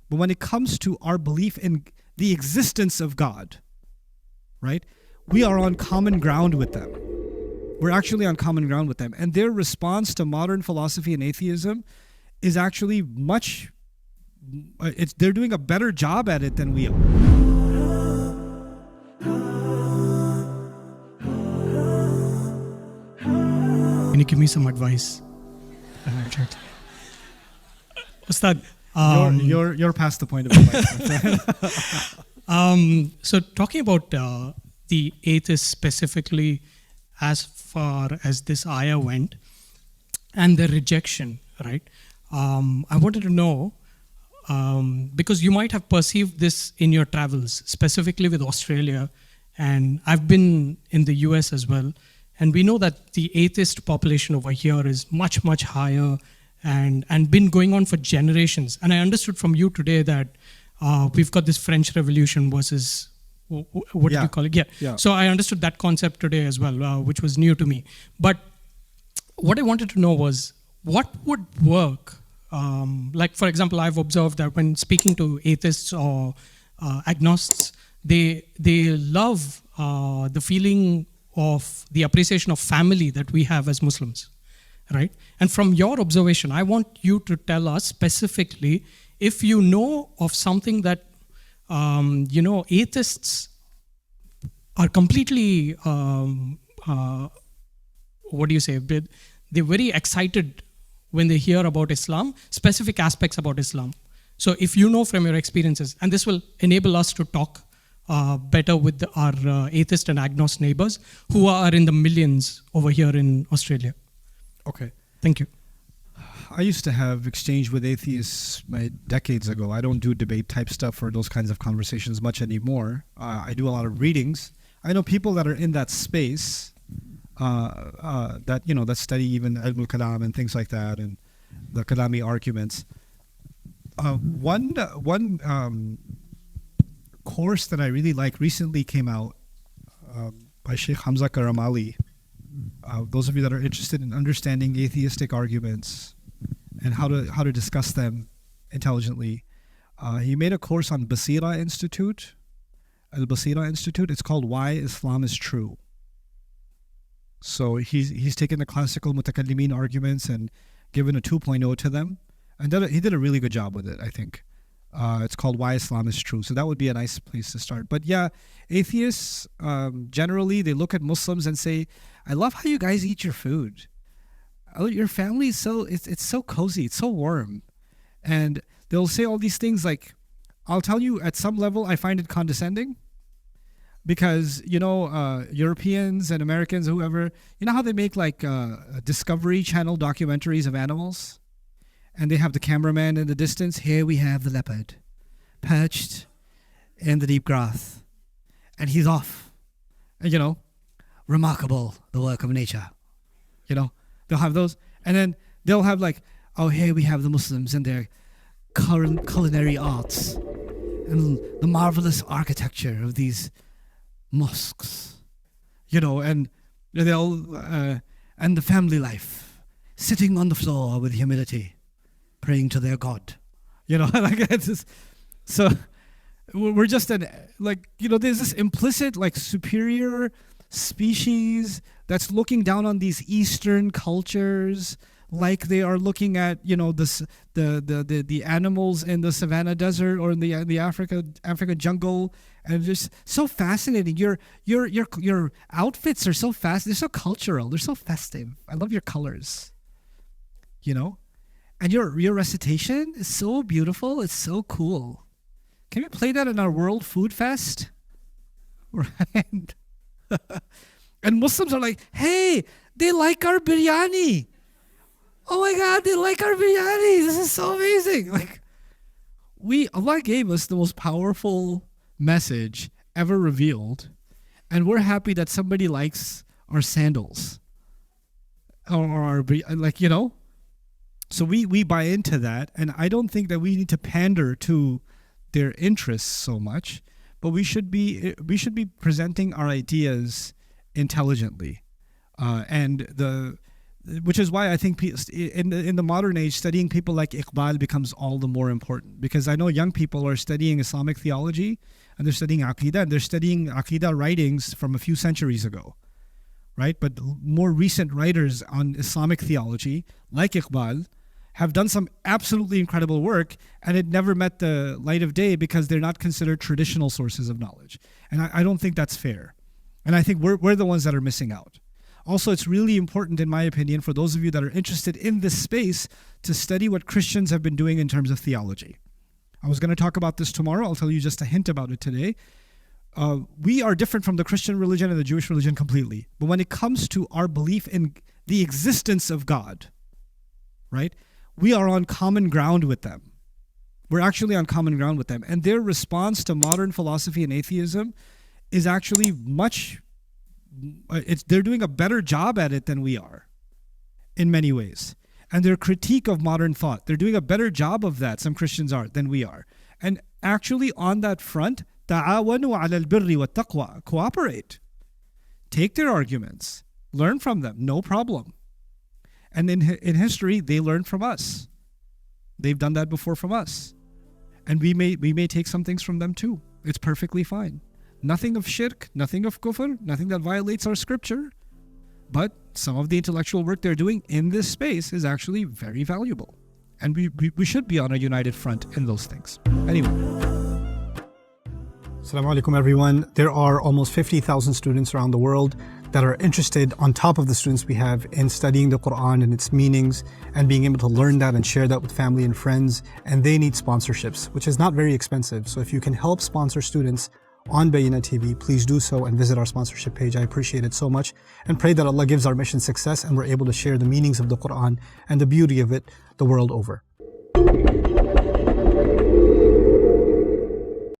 But when it comes to our belief in the existence of God, right, we are on common ground with them. We're actually on common ground with them. And their response to modern philosophy and atheism is actually they're doing a better job at it than we are. Can you give me some advice? Ustad, you're past the point of advice. so talking about the atheists specifically, as far as this ayah went, and the rejection, right? I wanted to know, because you might have perceived this in your travels, specifically with Australia, and I've been in the US as well, and we know that the atheist population over here is much, much higher and been going on for generations. And I understood from you today that we've got this French Revolution versus, what do you call it? Yeah. So I understood that concept today as well, which was new to me. But what I wanted to know was, what would work? Like, for example, I've observed that when speaking to atheists or agnostics, they love the feeling of the appreciation of family that we have as Muslims, right? And from your observation, I want you to tell us specifically if you know of something that, atheists are completely, what do you say, they're very excited when they hear about Islam, specific aspects about Islam. So if you know from your experiences, and this will enable us to talk better with our atheist and agnostic neighbors who are in the millions over here in Australia. Okay. Thank you. I used to have exchange with atheists decades ago. I don't do debate type stuff or those kinds of conversations much anymore. I do a lot of readings. I know people that are in that space that study even Ilm al-Kalam and things like that, and the Kalami arguments. One course that I really like recently came out by Sheikh Hamza Karamali. Those of you that are interested in understanding atheistic arguments and how to discuss them intelligently, he made a course on Basira Institute, Al-Basira Institute. It's called Why Islam is True. So he's taken the classical mutakallimin arguments and given a 2.0 to them, and he did a really good job with it, I think. It's called Why Islam is True. So that would be a nice place to start. But yeah, atheists, generally, they look at Muslims and say, I love how you guys eat your food. Your family is it's so cozy, it's so warm. And they'll say all these things like, I'll tell you, at some level, I find it condescending. Because, Europeans and Americans, whoever, you know how they make like Discovery Channel documentaries of animals? And they have the cameraman in the distance. Here we have the leopard, perched in the deep grass. And he's off. And, remarkable, the work of nature. They'll have those. And then they'll have like, oh, here we have the Muslims and their culinary arts. And the marvelous architecture of these mosques. And they'll, and the family life. Sitting on the floor with humility. Praying to their God, like it's just, so we're just there's this implicit superior species that's looking down on these Eastern cultures, like they are looking at the animals in the Savannah Desert or in the Africa jungle, and just so fascinating. Your outfits are so fast. They're so cultural. They're so festive. I love your colors. And your recitation is so beautiful. It's so cool. Can we play that in our World Food Fest? Right. And Muslims are like, hey, they like our biryani. Oh my God, they like our biryani. This is so amazing. Allah gave us the most powerful message ever revealed. And we're happy that somebody likes our sandals. Or our, So we buy into that, and I don't think that we need to pander to their interests so much, but we should be presenting our ideas intelligently, and which is why I think in the modern age, studying people like Iqbal becomes all the more important, because I know young people are studying Islamic theology and they're studying Aqidah, and they're studying Aqidah writings from a few centuries ago, right? But more recent writers on Islamic theology, like Iqbal, have done some absolutely incredible work, and it never met the light of day because they're not considered traditional sources of knowledge. And I don't think that's fair. And I think we're the ones that are missing out. Also, it's really important, in my opinion, for those of you that are interested in this space to study what Christians have been doing in terms of theology. I was going to talk about this tomorrow. I'll tell you just a hint about it today. We are different from the Christian religion and the Jewish religion completely. But when it comes to our belief in the existence of God, right, we are on common ground with them. We're actually on common ground with them. And their response to modern philosophy and atheism is actually they're doing a better job at it than we are in many ways. And their critique of modern thought, they're doing a better job of that, some Christians are, than we are. And actually on that front, ta'awanu 'ala al-birri wa taqwa, cooperate. Take their arguments, learn from them, no problem. And in history, they learned from us. They've done that before from us. And we may take some things from them too. It's perfectly fine. Nothing of shirk, nothing of kufr, nothing that violates our scripture. But some of the intellectual work they're doing in this space is actually very valuable. And we should be on a united front in those things. Anyway. Assalamu alaikum everyone. There are almost 50,000 students around the world that are interested, on top of the students we have, in studying the Quran and its meanings and being able to learn that and share that with family and friends. And they need sponsorships, which is not very expensive. So if you can help sponsor students on Bayyinah TV, please do so and visit our sponsorship page. I appreciate it so much and pray that Allah gives our mission success and we're able to share the meanings of the Quran and the beauty of it the world over.